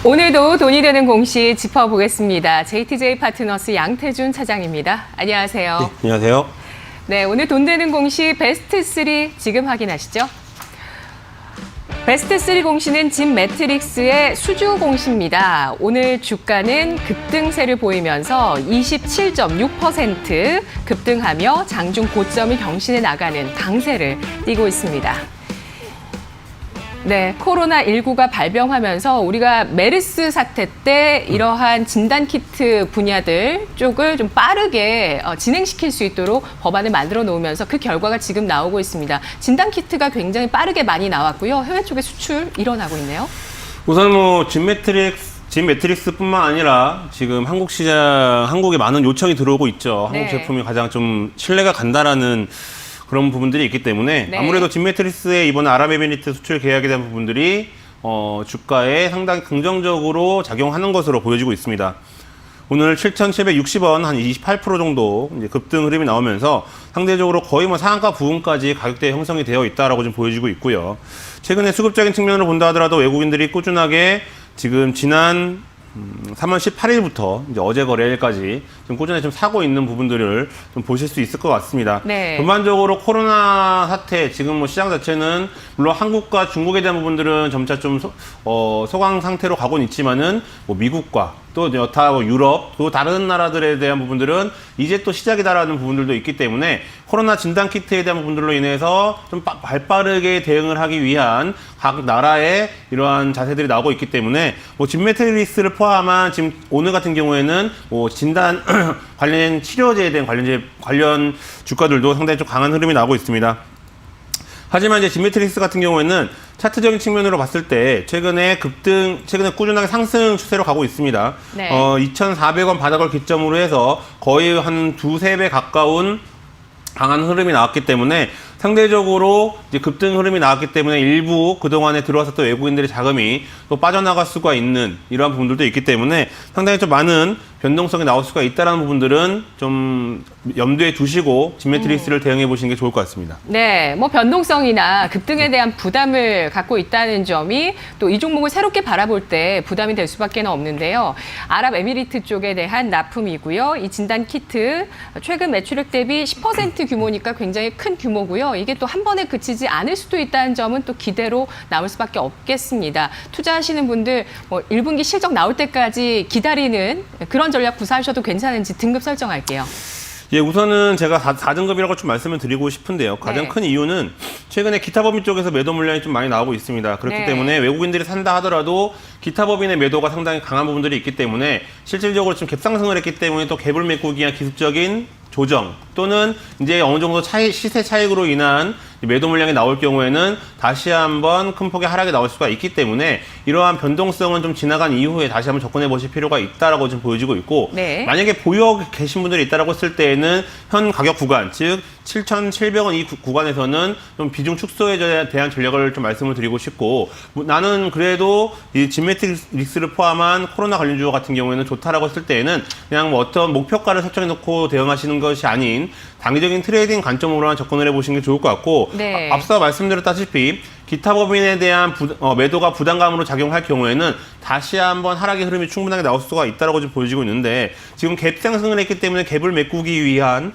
오늘도 돈이 되는 공시 짚어보겠습니다. JTJ 파트너스 양태준 차장입니다. 안녕하세요. 네, 안녕하세요. 네, 오늘 돈 되는 공시 베스트 3 지금 확인하시죠. 베스트 3 공시는 진 매트릭스의 수주 공시입니다. 오늘 주가는 급등세를 보이면서 27.6% 급등하며 장중 고점을 경신해 나가는 강세를 띠고 있습니다. 네, 코로나19가 발병하면서 우리가 메르스 사태 때 이러한 진단키트 분야들 쪽을 좀 빠르게 진행시킬 수 있도록 법안을 만들어 놓으면서 그 결과가 지금 나오고 있습니다. 진단키트가 굉장히 빠르게 많이 나왔고요. 해외 쪽에 수출 일어나고 있네요. 우선 진 매트릭스뿐만 아니라 지금 한국 시장, 한국에 많은 요청이 들어오고 있죠. 네. 한국 제품이 가장 좀 신뢰가 간다라는 그런 부분들이 있기 때문에 네. 아무래도 진 매트릭스의 이번 아랍에미리트 수출 계약에 대한 부분들이 주가에 상당히 긍정적으로 작용하는 것으로 보여지고 있습니다. 오늘 7,760원 한 28% 정도 이제 급등 흐름이 나오면서 상대적으로 거의 상한가 부분까지 가격대 형성이 되어 있다라고 좀 보여지고 있고요. 최근에 수급적인 측면으로 본다 하더라도 외국인들이 꾸준하게 지금 지난 3월 18일부터 이제 어제 거래일까지 좀 꾸준히 좀 사고 있는 부분들을 좀 보실 수 있을 것 같습니다. 네. 전반적으로 코로나 사태, 지금 시장 자체는 물론 한국과 중국에 대한 부분들은 점차 좀 소강 상태로 가고는 있지만은 미국과 또 여타 유럽, 또 다른 나라들에 대한 부분들은 이제 또 시작이다라는 부분들도 있기 때문에 코로나 진단 키트에 대한 부분들로 인해서 좀 발빠르게 대응을 하기 위한 각 나라의 이러한 자세들이 나오고 있기 때문에 진 매트릭스를 포함한 지금 오늘 같은 경우에는 진단 관련 치료제에 대한 관련 주가들도 상당히 좀 강한 흐름이 나오고 있습니다. 하지만 이제 진 매트릭스 같은 경우에는 차트적인 측면으로 봤을 때 최근에 꾸준하게 상승 추세로 가고 있습니다. 네. 2,400원 바닥을 기점으로 해서 거의 한 두세 배 가까운 강한 흐름이 나왔기 때문에 상대적으로 이제 급등 흐름이 나왔기 때문에 일부 그동안에 들어왔었던 외국인들의 자금이 또 빠져나갈 수가 있는 이러한 부분들도 있기 때문에 상당히 좀 많은 변동성이 나올 수가 있다는 부분들은 좀 염두에 두시고 진 매트릭스를 대응해 보시는 게 좋을 것 같습니다. 네, 변동성이나 급등에 대한 부담을 갖고 있다는 점이 또 이 종목을 새롭게 바라볼 때 부담이 될 수밖에 없는데요. 아랍에미리트 쪽에 대한 납품이고요. 이 진단 키트 최근 매출액 대비 10% 규모니까 굉장히 큰 규모고요. 이게 또 한 번에 그치지 않을 수도 있다는 점은 또 기대로 남을 수밖에 없겠습니다. 투자하시는 분들 1분기 실적 나올 때까지 기다리는 그런 전략 구사하셔도 괜찮은지 등급 설정할게요. 예, 우선은 제가 4등급이라고 좀 말씀을 드리고 싶은데요. 가장 네. 큰 이유는 최근에 기타 법인 쪽에서 매도 물량이 좀 많이 나오고 있습니다. 그렇기 네. 때문에 외국인들이 산다 하더라도 기타 법인의 매도가 상당히 강한 부분들이 있기 때문에 실질적으로 좀 갭상승을 했기 때문에 또 갭을 메꾸기나 기습적인 조정 또는 이제 어느 정도 시세 차익으로 인한 매도 물량이 나올 경우에는 다시 한번 큰 폭의 하락이 나올 수가 있기 때문에 이러한 변동성은 좀 지나간 이후에 다시 한번 접근해 보실 필요가 있다라고 좀 보여지고 있고 네. 만약에 보유 계신 분들이 있다라고 했을 때에는 현 가격 구간 즉 7,700원 이 구간에서는 좀 비중 축소에 대한 전략을 좀 말씀을 드리고 싶고 나는 그래도 이 진 매트릭스를 포함한 코로나 관련 주어 같은 경우에는 좋다라고 했을 때에는 그냥 어떤 목표가를 설정해 놓고 대응하시는 것이 아닌 단기적인 트레이딩 관점으로만 접근을 해보시는 게 좋을 것 같고 네. 앞서 말씀드렸다시피 기타 법인에 대한 매도가 부담감으로 작용할 경우에는 다시 한번 하락의 흐름이 충분하게 나올 수가 있다고 좀 보여지고 있는데 지금 갭 상승을 했기 때문에 갭을 메꾸기 위한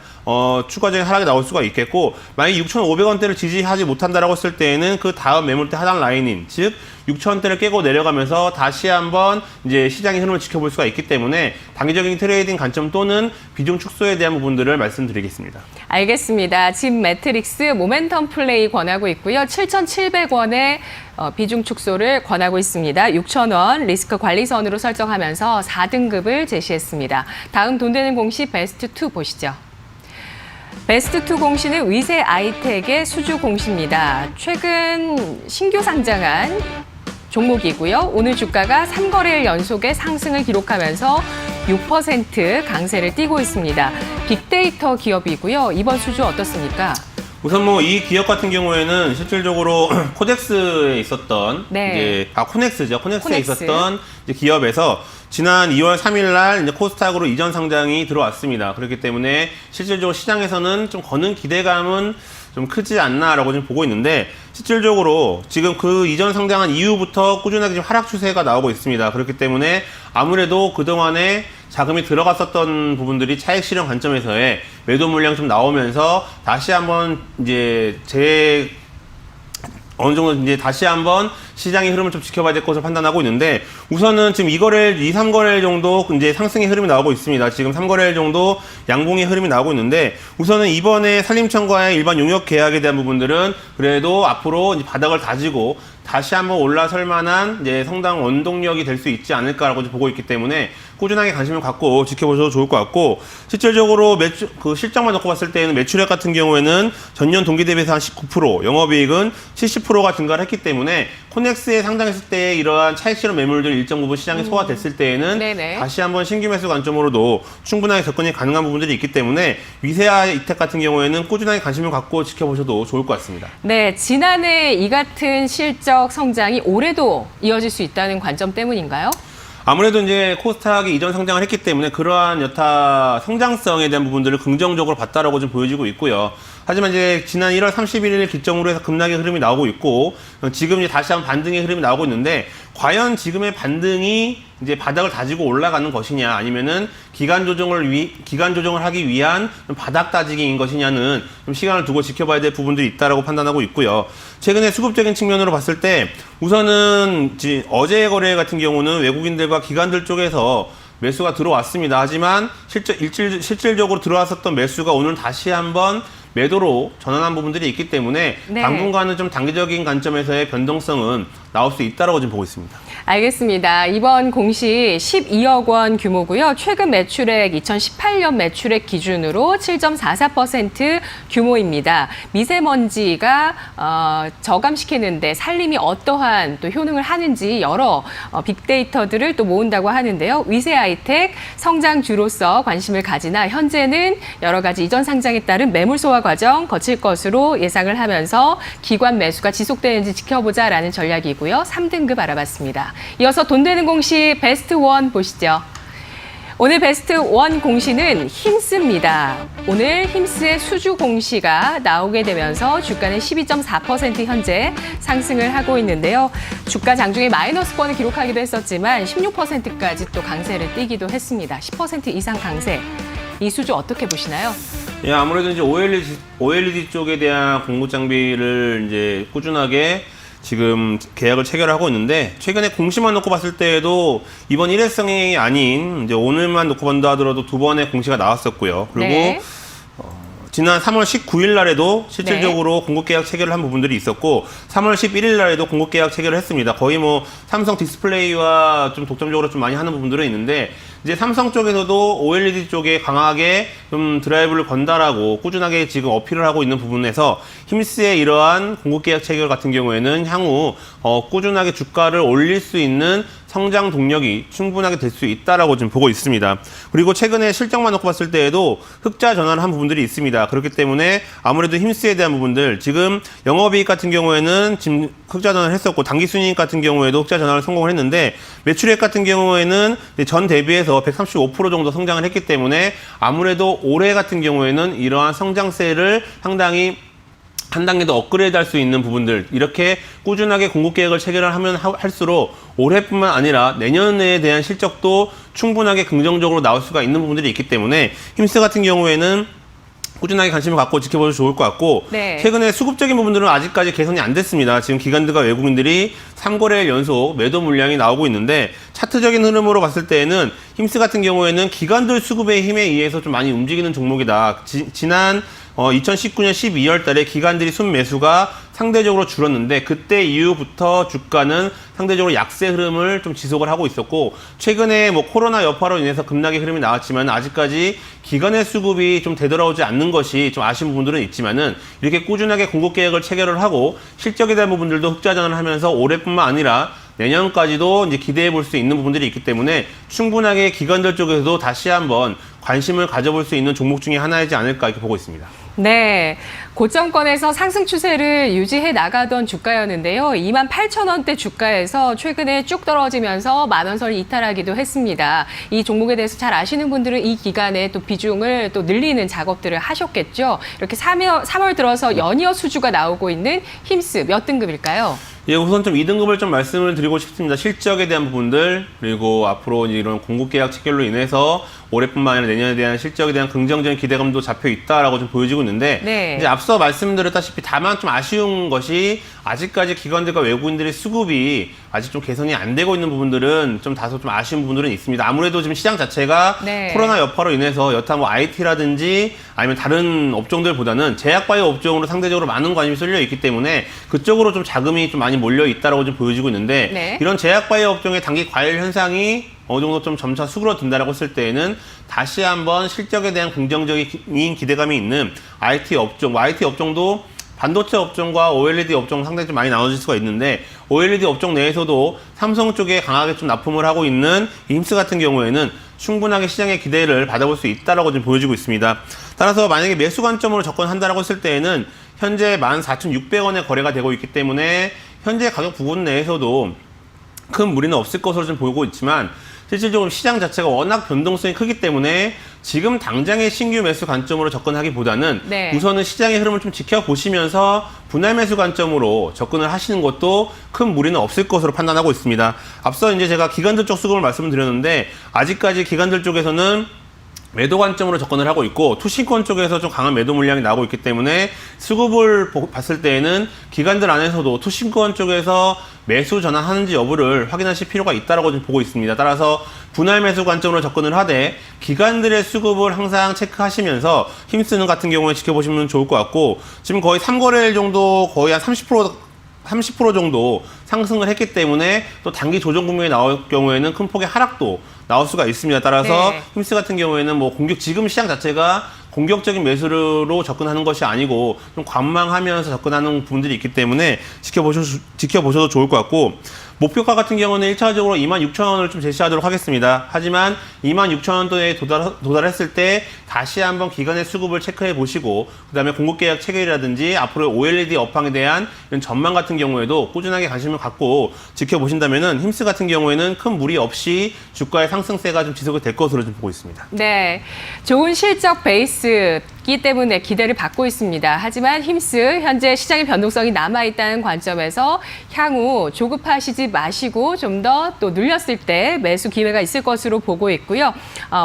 추가적인 하락이 나올 수가 있겠고 만약에 6,500원대를 지지하지 못한다라고 했을 때에는 그 다음 매물대 하단 라인인 즉 6,000원대를 깨고 내려가면서 다시 한번 이제 시장의 흐름을 지켜볼 수가 있기 때문에 단기적인 트레이딩 관점 또는 비중 축소에 대한 부분들을 말씀드리겠습니다. 알겠습니다. 진 매트릭스 모멘텀 플레이 권하고 있고요. 7,700원의 비중 축소를 권하고 있습니다. 6,000원 리스크 관리선으로 설정하면서 4등급을 제시했습니다. 다음 돈 되는 공시 베스트 2 보시죠. 베스트 2 공시는 위세 아이텍의 수주 공시입니다. 최근 신규 상장한 종목이고요. 오늘 주가가 3거래일 연속의 상승을 기록하면서 6% 강세를 띠고 있습니다. 빅데이터 기업이고요. 이번 수주 어떻습니까? 우선 이 기업 같은 경우에는 실질적으로 코덱스에 있었던 네. 이제 코넥스죠. 코넥스에 코넥스. 있었던 이제 기업에서 지난 2월 3일 날 이제 코스닥으로 이전 상장이 들어왔습니다. 그렇기 때문에 실질적으로 시장에서는 좀 거는 기대감은 좀 크지 않나라고 좀 보고 있는데 실질적으로 지금 그 이전 상장한 이후부터 꾸준하게 지금 하락 추세가 나오고 있습니다. 그렇기 때문에 아무래도 그동안에 자금이 들어갔었던 부분들이 차익 실현 관점에서의 매도 물량 좀 나오면서 다시 한번 이제 어느 정도 이제 다시 한번 시장의 흐름을 좀 지켜봐야 될 것으로 판단하고 있는데 우선은 지금 2, 3거래일 정도 이제 상승의 흐름이 나오고 있습니다. 지금 3거래일 정도 양봉의 흐름이 나오고 있는데 우선은 이번에 산림청과의 일반 용역 계약에 대한 부분들은 그래도 앞으로 이제 바닥을 다지고 다시 한번 올라설 만한 이제 상당 원동력이 될 수 있지 않을까라고 보고 있기 때문에 꾸준하게 관심을 갖고 지켜보셔도 좋을 것 같고 실질적으로 그 실적만 놓고 봤을 때는 매출액 같은 경우에는 전년 동기 대비해서 한 19%, 영업이익은 70%가 증가를 했기 때문에 코넥스에 상장했을 때 이러한 차익 실현 매물들 일정 부분 시장에 소화됐을 때에는 네네. 다시 한번 신규 매수 관점으로도 충분하게 접근이 가능한 부분들이 있기 때문에 위세아 이텍 같은 경우에는 꾸준하게 관심을 갖고 지켜보셔도 좋을 것 같습니다. 네, 지난해 이 같은 실적 성장이 올해도 이어질 수 있다는 관점 때문인가요? 아무래도 이제 코스닥이 이전 상장을 했기 때문에 그러한 여타 성장성에 대한 부분들을 긍정적으로 봤다라고 좀 보여지고 있고요. 하지만 이제 지난 1월 31일 기점으로 해서 급락의 흐름이 나오고 있고 지금 이제 다시 한번 반등의 흐름이 나오고 있는데 과연 지금의 반등이 이제 바닥을 다지고 올라가는 것이냐 아니면은 기간 조정을 하기 위한 바닥 다지기인 것이냐는 좀 시간을 두고 지켜봐야 될 부분들이 있다라고 판단하고 있고요. 최근에 수급적인 측면으로 봤을 때 우선은 어제 거래 같은 경우는 외국인들과 기관들 쪽에서 매수가 들어왔습니다. 하지만 실질적으로 들어왔었던 매수가 오늘 다시 한번 매도로 전환한 부분들이 있기 때문에 네. 당분간은 좀 단기적인 관점에서의 변동성은 나올 수 있다라고 지금 보고 있습니다. 알겠습니다. 이번 공시 12억 원 규모고요. 최근 매출액 2018년 매출액 기준으로 7.44% 규모입니다. 미세먼지가 저감시키는데 산림이 어떠한 또 효능을 하는지 여러 빅데이터들을 또 모은다고 하는데요. 위세아이텍 성장주로서 관심을 가지나 현재는 여러 가지 이전 상장에 따른 매물 소화 과정 거칠 것으로 예상을 하면서 기관 매수가 지속되는지 지켜보자라는 전략이고요. 3등급 알아봤습니다. 이어서 돈 되는 공시 베스트 원 보시죠. 오늘 베스트 원 공시는 힘스입니다. 오늘 힘스의 수주 공시가 나오게 되면서 주가는 12.4% 현재 상승을 하고 있는데요. 주가 장중에 마이너스권을 기록하기도 했었지만 16%까지 또 강세를 띠기도 했습니다. 10% 이상 강세. 이 수주 어떻게 보시나요? 예, 아무래도 이제 OLED 쪽에 대한 공급 장비를 이제 꾸준하게 지금 계약을 체결하고 있는데 최근에 공시만 놓고 봤을 때에도 이번 일회성이 아닌 이제 오늘만 놓고 본다 하더라도 2번의 공시가 나왔었고요. 그리고 네. 지난 3월 19일 날에도 실질적으로 네. 공급 계약 체결을 한 부분들이 있었고 3월 11일 날에도 공급 계약 체결을 했습니다. 거의 뭐 삼성 디스플레이와 좀 독점적으로 좀 많이 하는 부분들은 있는데 이제 삼성 쪽에서도 OLED 쪽에 강하게 좀 드라이브를 건다라고 꾸준하게 지금 어필을 하고 있는 부분에서 힘스의 이러한 공급 계약 체결 같은 경우에는 향후 꾸준하게 주가를 올릴 수 있는 성장 동력이 충분하게 될 수 있다라고 지금 보고 있습니다. 그리고 최근에 실적만 놓고 봤을 때에도 흑자 전환을 한 부분들이 있습니다. 그렇기 때문에 아무래도 힘스에 대한 부분들 지금 영업이익 같은 경우에는 지금 흑자 전환을 했었고 당기순이익 같은 경우에도 흑자 전환을 성공을 했는데 매출액 같은 경우에는 전 대비해서 135% 정도 성장을 했기 때문에 아무래도 올해 같은 경우에는 이러한 성장세를 상당히 한 단계 더 업그레이드 할 수 있는 부분들 이렇게 꾸준하게 공급 계획을 체결을 하면 할수록 올해뿐만 아니라 내년에 대한 실적도 충분하게 긍정적으로 나올 수가 있는 부분들이 있기 때문에 힘스 같은 경우에는 꾸준하게 관심을 갖고 지켜보셔도 좋을 것 같고 네. 최근에 수급적인 부분들은 아직까지 개선이 안 됐습니다. 지금 기관들과 외국인들이 3거래일 연속 매도 물량이 나오고 있는데 차트적인 흐름으로 봤을 때에는 힘스 같은 경우에는 기관들 수급의 힘에 의해서 좀 많이 움직이는 종목이다. 지난 2019년 12월 달에 기관들이 순매수가 상대적으로 줄었는데 그때 이후부터 주가는 상대적으로 약세 흐름을 좀 지속을 하고 있었고 최근에 뭐 코로나 여파로 인해서 급락의 흐름이 나왔지만 아직까지 기관의 수급이 좀 되돌아오지 않는 것이 좀 아쉬운 부분들은 있지만은 이렇게 꾸준하게 공급 계획을 체결을 하고 실적에 대한 부분들도 흑자전을 하면서 올해뿐만 아니라 내년까지도 이제 기대해 볼 수 있는 부분들이 있기 때문에 충분하게 기관들 쪽에서도 다시 한번 관심을 가져볼 수 있는 종목 중에 하나이지 않을까 이렇게 보고 있습니다. 네, 고점권에서 상승 추세를 유지해 나가던 주가였는데요. 28,000원대 주가에서 최근에 쭉 떨어지면서 만원선 이탈하기도 했습니다. 이 종목에 대해서 잘 아시는 분들은 이 기간에 또 비중을 또 늘리는 작업들을 하셨겠죠. 이렇게 3월 들어서 연이어 수주가 나오고 있는 힘스 몇 등급일까요? 예, 우선 좀 2등급을 좀 말씀을 드리고 싶습니다. 실적에 대한 부분들, 그리고 앞으로 이제 이런 공급 계약 체결로 인해서 올해뿐만 아니라 내년에 대한 실적에 대한 긍정적인 기대감도 잡혀 있다라고 좀 보여지고 있는데, 네. 이제 앞서 말씀드렸다시피 다만 좀 아쉬운 것이 아직까지 기관들과 외국인들의 수급이 아직 좀 개선이 안 되고 있는 부분들은 좀 다소 좀 아쉬운 부분들은 있습니다. 아무래도 지금 시장 자체가 네. 코로나 여파로 인해서 여타 뭐 IT라든지 아니면 다른 업종들보다는 제약바이오 업종으로 상대적으로 많은 관심이 쏠려 있기 때문에 그쪽으로 좀 자금이 좀 많이 몰려 있다라고 좀 보여지고 있는데, 네. 이런 제약바이오 업종의 단기 과열 현상이 어느 정도 좀 점차 수그러든다라고 했을 때에는 다시 한번 실적에 대한 긍정적인 기대감이 있는 IT 업종, IT 업종도 반도체 업종과 OLED 업종 상당히 좀 많이 나눠질 수가 있는데, OLED 업종 내에서도 삼성 쪽에 강하게 좀 납품을 하고 있는 임스 같은 경우에는 충분하게 시장의 기대를 받아볼 수 있다라고 좀 보여지고 있습니다. 따라서 만약에 매수 관점으로 접근한다라고 했을 때에는 현재 14,600원에 거래가 되고 있기 때문에 현재 가격 부분 내에서도 큰 무리는 없을 것으로 좀 보이고 있지만, 실질적으로 시장 자체가 워낙 변동성이 크기 때문에 지금 당장의 신규 매수 관점으로 접근하기보다는 네. 우선은 시장의 흐름을 좀 지켜보시면서 분할 매수 관점으로 접근을 하시는 것도 큰 무리는 없을 것으로 판단하고 있습니다. 앞서 이제 제가 기관들 쪽 수급을 말씀을 드렸는데, 아직까지 기관들 쪽에서는 매도 관점으로 접근을 하고 있고 투신권 쪽에서 좀 강한 매도 물량이 나오고 있기 때문에 수급을 봤을 때에는 기관들 안에서도 투신권 쪽에서 매수 전환하는지 여부를 확인하실 필요가 있다고 좀 보고 있습니다. 따라서 분할 매수 관점으로 접근을 하되 기관들의 수급을 항상 체크하시면서 힘쓰는 같은 경우에 지켜보시면 좋을 것 같고, 지금 거의 3거래일 정도 거의 한 30% 정도 상승을 했기 때문에 또 단기 조정 국면이 나올 경우에는 큰 폭의 하락도 나올 수가 있습니다. 따라서 네. 힘스 같은 경우에는 뭐 지금 시장 자체가 공격적인 매수로 접근하는 것이 아니고 좀 관망하면서 접근하는 부분들이 있기 때문에 지켜보셔도 좋을 것 같고, 목표가 같은 경우는 1차적으로 26,000원을 좀 제시하도록 하겠습니다. 하지만 26,000원대에 도달했을 때 다시 한번 기관의 수급을 체크해 보시고, 그 다음에 공급 계약 체결이라든지 앞으로 OLED 업황에 대한 이런 전망 같은 경우에도 꾸준하게 관심을 갖고 지켜보신다면은 힘스 같은 경우에는 큰 무리 없이 주가의 상승세가 좀 지속이 될 것으로 좀 보고 있습니다. 네, 좋은 실적 베이스이기 때문에 기대를 받고 있습니다. 하지만 힘스 현재 시장의 변동성이 남아있다는 관점에서 향후 조급하시지 마시고 좀 더 또 눌렸을 때 매수 기회가 있을 것으로 보고 있고요.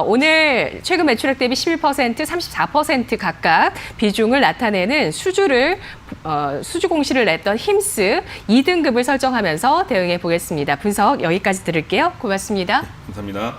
오늘 최근 매출액 대비 11%, 34% 각각 비중을 나타내는 수주 공시를 냈던 힘스 2등급을 설정하면서 대응해 보겠습니다. 분석 여기까지 들을게요. 고맙습니다. 감사합니다.